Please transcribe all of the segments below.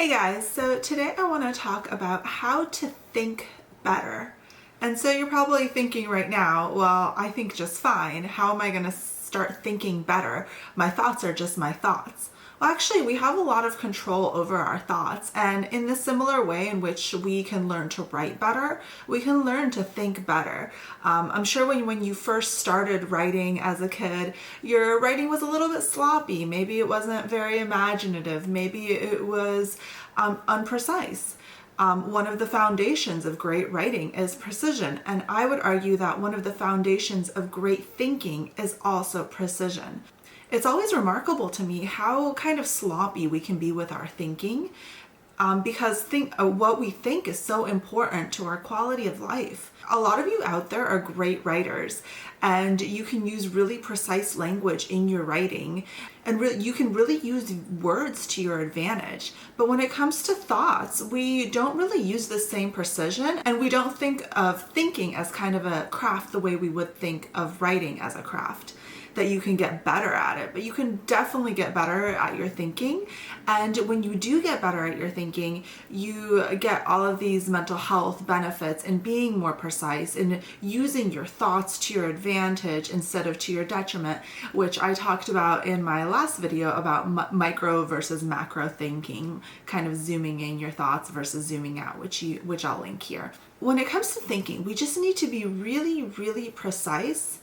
Hey guys, so today I want to talk about how to think better. And so you're probably thinking right now, well, I think just fine. How am I going to start thinking better? My thoughts are just my thoughts. Well, actually, we have a lot of control over our thoughts, and in the similar way in which we can learn to write better, we can learn to think better. I'm sure when you first started writing as a kid, your writing was a little bit sloppy. Maybe it wasn't very imaginative. Maybe it was unprecise. One of the foundations of great writing is precision, and I would argue that one of the foundations of great thinking is also precision. It's always remarkable to me how kind of sloppy we can be with our thinking, because what we think is so important to our quality of life. A lot of you out there are great writers, and you can use really precise language in your writing, and you can really use words to your advantage. But when it comes to thoughts, we don't really use the same precision, and we don't think of thinking as kind of a craft the way we would think of writing as a craft. That you can get better at it, but you can definitely get better at your thinking. And when you do get better at your thinking, you get all of these mental health benefits in being more precise and using your thoughts to your advantage instead of to your detriment, which I talked about in my last video about micro versus macro thinking, kind of zooming in your thoughts versus zooming out, which I'll link here. When it comes to thinking, we just need to be really, really precise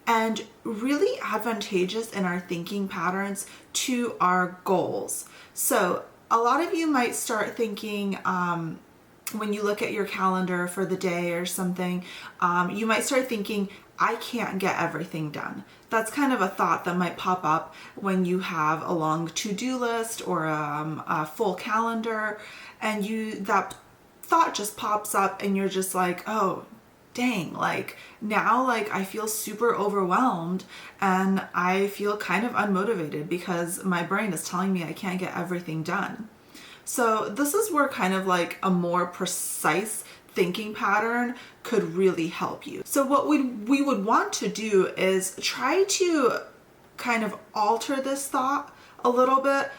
and really advantageous in our thinking patterns to our goals. So a lot of you might start thinking, when you look at your calendar for the day or something, you might start thinking, I can't get everything done. That's kind of a thought that might pop up when you have a long to-do list or a full calendar, and that thought just pops up and you're just like, oh, dang, now I feel super overwhelmed and I feel kind of unmotivated because my brain is telling me I can't get everything done. So this is where kind of a more precise thinking pattern could really help you. So what we would want to do is try to kind of alter this thought a little bit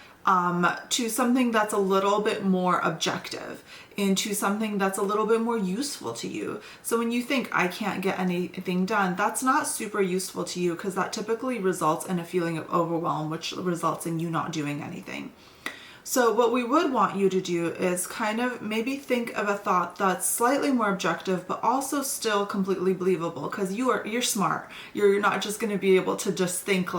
to something that's a little bit more objective, into something that's a little bit more useful to you. So when you think I can't get anything done, that's not super useful to you because that typically results in a feeling of overwhelm, which results in you not doing anything. So what we would want you to do is kind of maybe think of a thought that's slightly more objective, but also still completely believable, because you're smart. You're not just going to be able to just think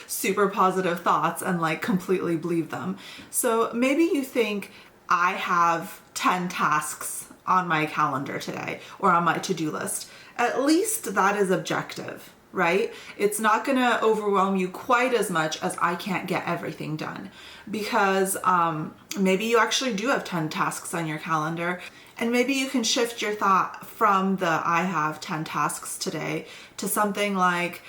super positive thoughts and completely believe them. So maybe you think, I have 10 tasks on my calendar today or on my to-do list. At least that is objective, right? It's not going to overwhelm you quite as much as I can't get everything done, because maybe you actually do have 10 tasks on your calendar, and maybe you can shift your thought from the I have 10 tasks today to something like,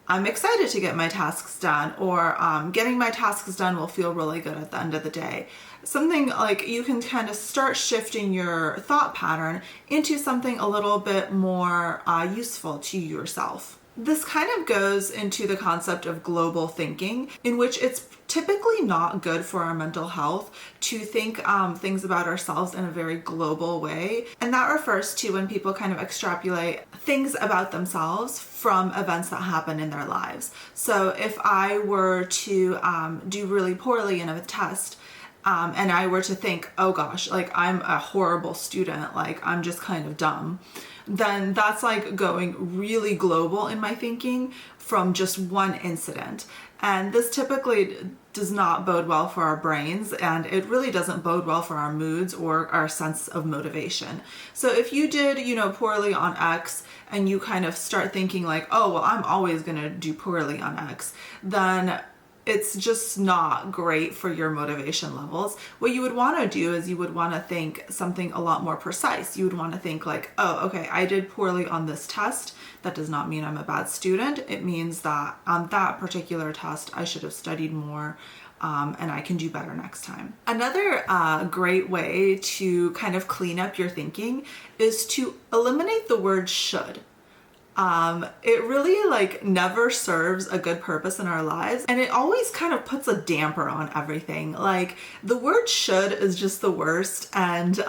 I'm excited to get my tasks done, or getting my tasks done will feel really good at the end of the day. Something you can kind of start shifting your thought pattern into something a little bit more useful to yourself. This kind of goes into the concept of global thinking, in which it's typically not good for our mental health to think things about ourselves in a very global way. And that refers to when people kind of extrapolate things about themselves from events that happen in their lives. So if I were to do really poorly in a test, and I were to think, oh gosh, I'm a horrible student, I'm just kind of dumb, then that's going really global in my thinking from just one incident. And this typically does not bode well for our brains, and it really doesn't bode well for our moods or our sense of motivation. So if you did, poorly on X, and you kind of start thinking oh, well, I'm always going to do poorly on X, then it's just not great for your motivation levels. What you would want to do is you would want to think something a lot more precise. You would want to think oh, okay, I did poorly on this test. That does not mean I'm a bad student. It means that on that particular test, I should have studied more, and I can do better next time. Another great way to kind of clean up your thinking is to eliminate the word should. it really like never serves a good purpose in our lives, and it always kind of puts a damper on everything. Like the word should is just the worst, and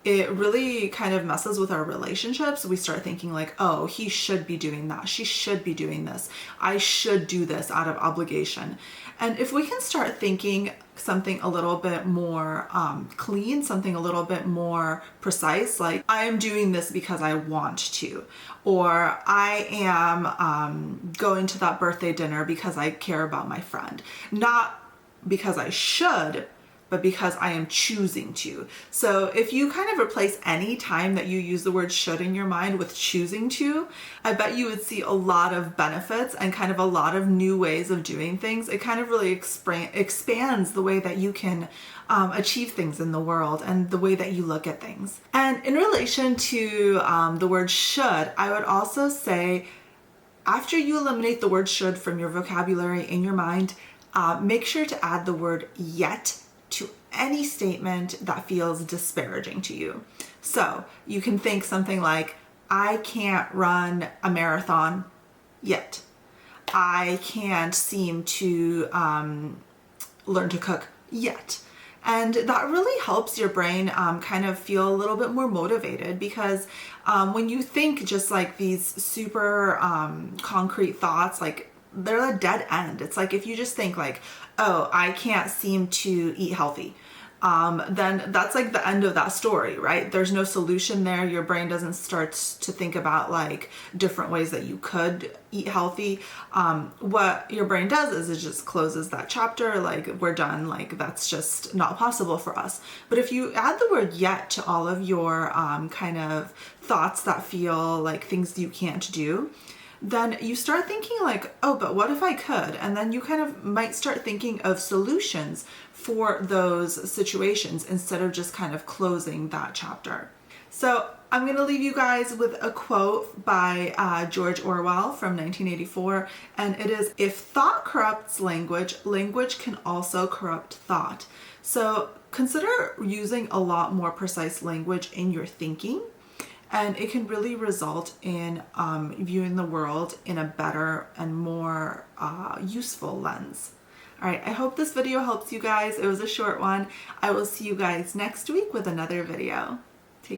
it really kind of messes with our relationships. We start thinking like, oh, he should be doing that, she should be doing this, I should do this out of obligation. And if we can start thinking something a little bit more clean, something a little bit more precise, like I am doing this because I want to, or I am going to that birthday dinner because I care about my friend, not because I should, but because I am choosing to. So if you kind of replace any time that you use the word should in your mind with choosing to, I bet you would see a lot of benefits and kind of a lot of new ways of doing things. It kind of really expands the way that you can achieve things in the world and the way that you look at things. And in relation to the word should, I would also say, after you eliminate the word should from your vocabulary in your mind, make sure to add the word yet to any statement that feels disparaging to you. So you can think something like, I can't run a marathon yet. I can't seem to learn to cook yet. And that really helps your brain kind of feel a little bit more motivated, because when you think just like these super concrete thoughts, like they're a dead end. It's like if you just think like, oh, I can't seem to eat healthy, then that's like the end of that story, right? There's no solution there. Your brain doesn't start to think about like different ways that you could eat healthy. What your brain does is it just closes that chapter, like we're done, like that's just not possible for us. But if you add the word yet to all of your kind of thoughts that feel like things you can't do, then you start thinking like, oh, but what if I could? And then you kind of might start thinking of solutions for those situations instead of just kind of closing that chapter. So I'm going to leave you guys with a quote by George Orwell from 1984, and it is, if thought corrupts language, language can also corrupt thought. So consider using a lot more precise language in your thinking, and it can really result in viewing the world in a better and more useful lens. All right, I hope this video helps you guys. It was a short one. I will see you guys next week with another video.